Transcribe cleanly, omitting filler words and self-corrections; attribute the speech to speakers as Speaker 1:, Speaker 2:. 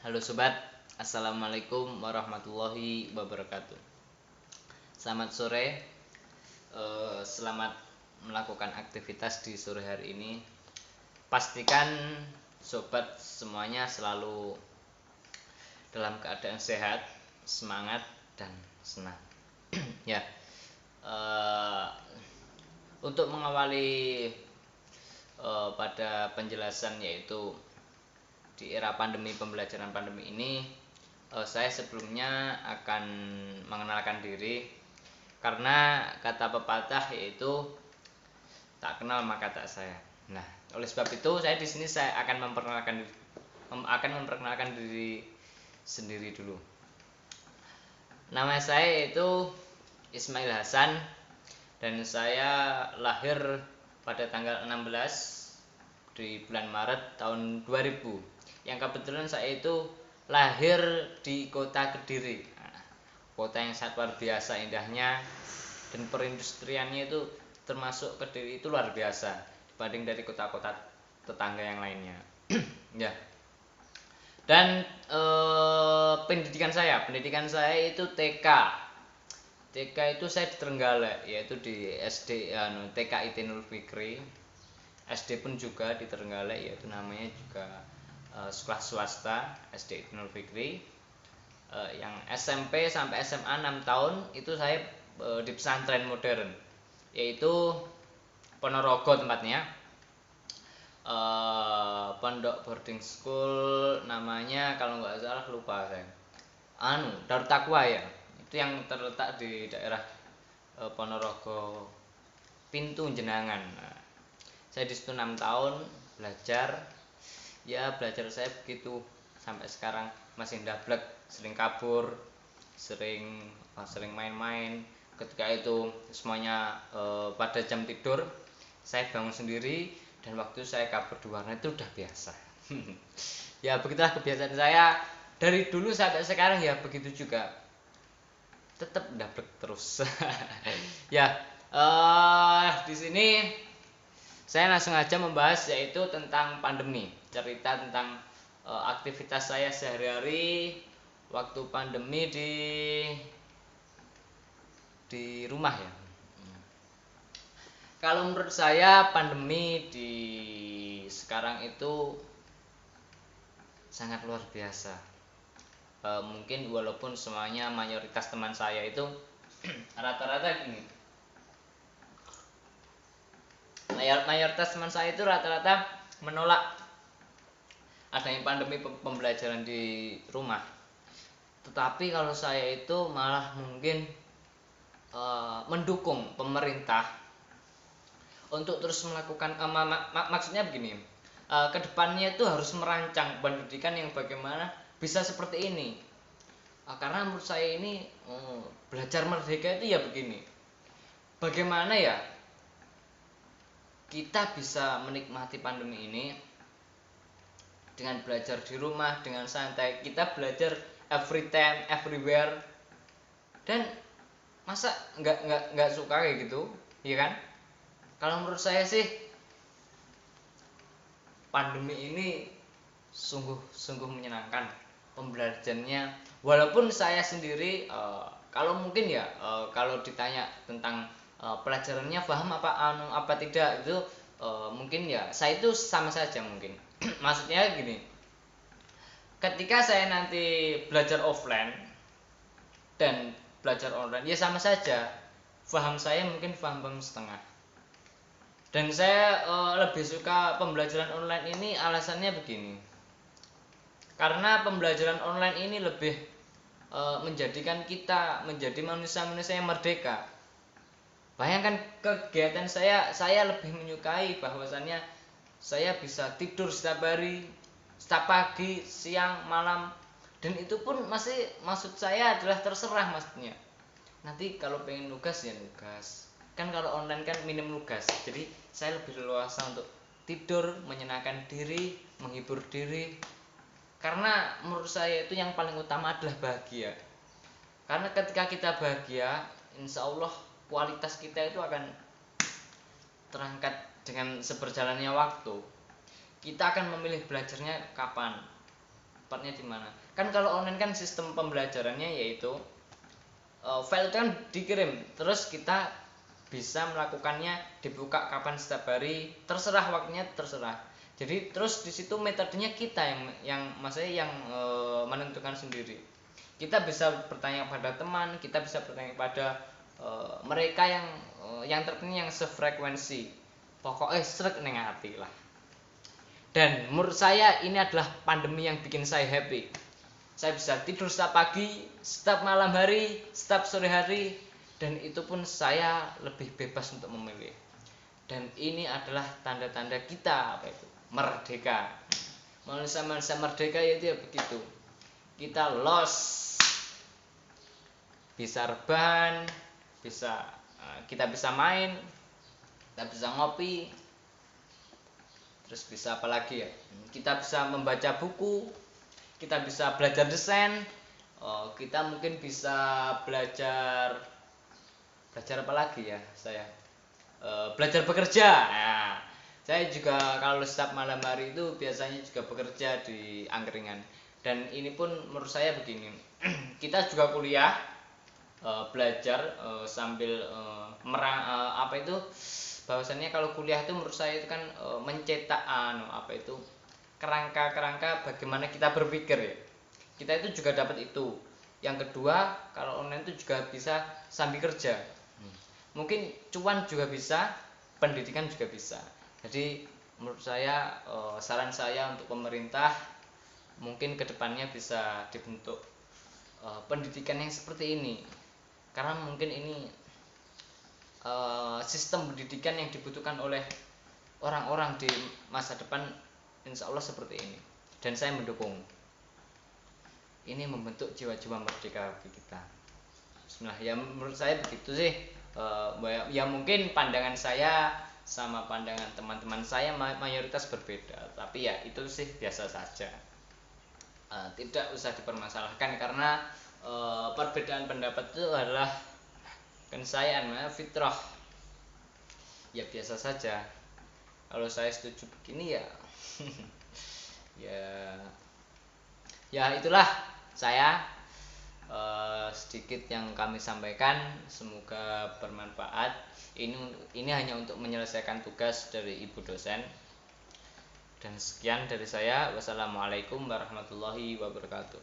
Speaker 1: Halo sobat, assalamualaikum warahmatullahi wabarakatuh. Selamat sore, selamat melakukan aktivitas di sore hari ini. Pastikan sobat semuanya selalu dalam keadaan sehat, semangat dan senang. Ya, eh, untuk mengawali pada penjelasan yaitu di era pandemi pembelajaran pandemi ini, saya sebelumnya akan mengenalkan diri karena kata pepatah yaitu tak kenal maka tak sayang. Nah, oleh sebab itu saya di sini saya akan memperkenalkan diri sendiri dulu. Nama saya itu Ismail Hasan dan saya lahir pada tanggal 16 di bulan Maret tahun 2000. Yang kebetulan saya itu lahir di kota Kediri. Nah, kota yang sangat luar biasa indahnya dan perindustriannya itu termasuk Kediri itu luar biasa dibanding dari kota-kota tetangga yang lainnya. Ya. Dan pendidikan saya itu TK. TK itu saya di Trenggalek, yaitu di SD TK IT Nurul Fikri. SD pun juga di Trenggalek, yaitu namanya juga sekolah swasta SD IT Nurul Fikri. Yang SMP sampai SMA 6 tahun itu saya di pesantren modern, yaitu Ponorogo tempatnya. Pondok boarding school namanya, kalau nggak salah lupa saya, Darut Taqwa ya, itu yang terletak di daerah Ponorogo Pintu Jenangan. Nah, saya di situ 6 tahun belajar. Ya, belajar saya begitu sampai sekarang masih ndablek, sering kabur, sering main-main. Ketika itu semuanya pada jam tidur, saya bangun sendiri, dan waktu saya kabur di warna itu udah biasa. Ya, begitulah kebiasaan saya dari dulu sampai sekarang, ya begitu juga, tetap ndablek terus. Ya, di sini saya langsung aja membahas yaitu tentang pandemi, cerita tentang aktivitas saya sehari-hari waktu pandemi di rumah ya. Kalau menurut saya pandemi di sekarang itu sangat luar biasa. Mungkin walaupun semuanya mayoritas teman saya itu rata-rata gini. Mayoritas teman saya itu rata-rata menolak adanya pandemi pembelajaran di rumah. Tetapi kalau saya itu malah mungkin mendukung pemerintah untuk terus melakukan maksudnya begini, kedepannya itu harus merancang pendidikan yang bagaimana bisa seperti ini. Karena menurut saya ini belajar merdeka itu ya begini, bagaimana ya kita bisa menikmati pandemi ini dengan belajar di rumah dengan santai. Kita belajar every time everywhere, dan masa nggak suka kayak gitu, ya kan? Kalau menurut saya sih pandemi ini sungguh menyenangkan pembelajarannya. Walaupun saya sendiri kalau mungkin ya kalau ditanya tentang pelajarannya paham apa tidak itu, mungkin ya saya itu sama saja mungkin. Maksudnya gini, ketika saya nanti belajar offline dan belajar online ya sama saja, paham saya mungkin paham setengah. Dan saya lebih suka pembelajaran online ini, alasannya begini, karena pembelajaran online ini lebih menjadikan kita menjadi manusia-manusia yang merdeka. Bayangkan kegiatan saya lebih menyukai bahwasannya saya bisa tidur setiap hari, setiap pagi, siang, malam, dan itu pun masih, maksud saya adalah terserah maksudnya. Nanti kalau pengen nugas ya nugas. Kan kalau online kan minim nugas. Jadi saya lebih leluasa untuk tidur, menyenangkan diri, menghibur diri. Karena menurut saya itu yang paling utama adalah bahagia. Karena ketika kita bahagia, insya Allah kualitas kita itu akan terangkat dengan seberjalannya waktu. Kita akan memilih belajarnya kapan. tepatnya di mana. Kan kalau online kan sistem pembelajarannya yaitu file itu kan dikirim, terus kita bisa melakukannya, dibuka kapan setiap hari, terserah waktunya, terserah. Jadi terus di situ metodenya kita yang maksudnya yang menentukan sendiri. Kita bisa bertanya pada teman, kita bisa bertanya pada mereka yang terpenting yang sefrekuensi. Pokoknya srek neng hati lah. Dan menurut saya ini adalah pandemi yang bikin saya happy. Saya bisa tidur setiap pagi, setiap malam hari, setiap sore hari, dan itu pun saya lebih bebas untuk memilih. Dan ini adalah tanda-tanda kita apa itu? Merdeka. Manusia-manusia merdeka itu ya begitu. Kita bisa rebahan, kita bisa main, kita bisa ngopi, terus bisa apa lagi ya? Kita bisa membaca buku, kita bisa belajar desain, kita mungkin bisa belajar apa lagi ya saya, belajar bekerja. Nah, saya juga kalau setiap malam hari itu biasanya juga bekerja di angkringan. Dan ini pun menurut saya begini, kita juga kuliah, belajar sambil apa itu, bahwasannya kalau kuliah itu menurut saya itu kan mencetak apa itu, kerangka bagaimana kita berpikir ya. Kita itu juga dapat itu. Yang kedua, kalau online itu juga bisa sambil kerja. Mungkin cuan juga bisa, pendidikan juga bisa. Jadi menurut saya saran saya untuk pemerintah mungkin kedepannya bisa dibentuk pendidikan yang seperti ini. Karena mungkin ini sistem pendidikan yang dibutuhkan oleh orang-orang di masa depan, insya Allah seperti ini. Dan saya mendukung. Ini membentuk jiwa-jiwa merdeka bagi kita. Bismillah. Ya menurut saya begitu sih. Ya mungkin pandangan saya sama pandangan teman-teman saya mayoritas berbeda. Tapi ya itu sih biasa saja. Tidak usah dipermasalahkan karena perbedaan pendapat itu adalah keniscayaan, fitrah. Ya biasa saja. Kalau saya setuju begini ya ya itulah saya, sedikit yang kami sampaikan, semoga bermanfaat. Ini hanya untuk menyelesaikan tugas dari ibu dosen. Dan sekian dari saya. Wassalamualaikum warahmatullahi wabarakatuh.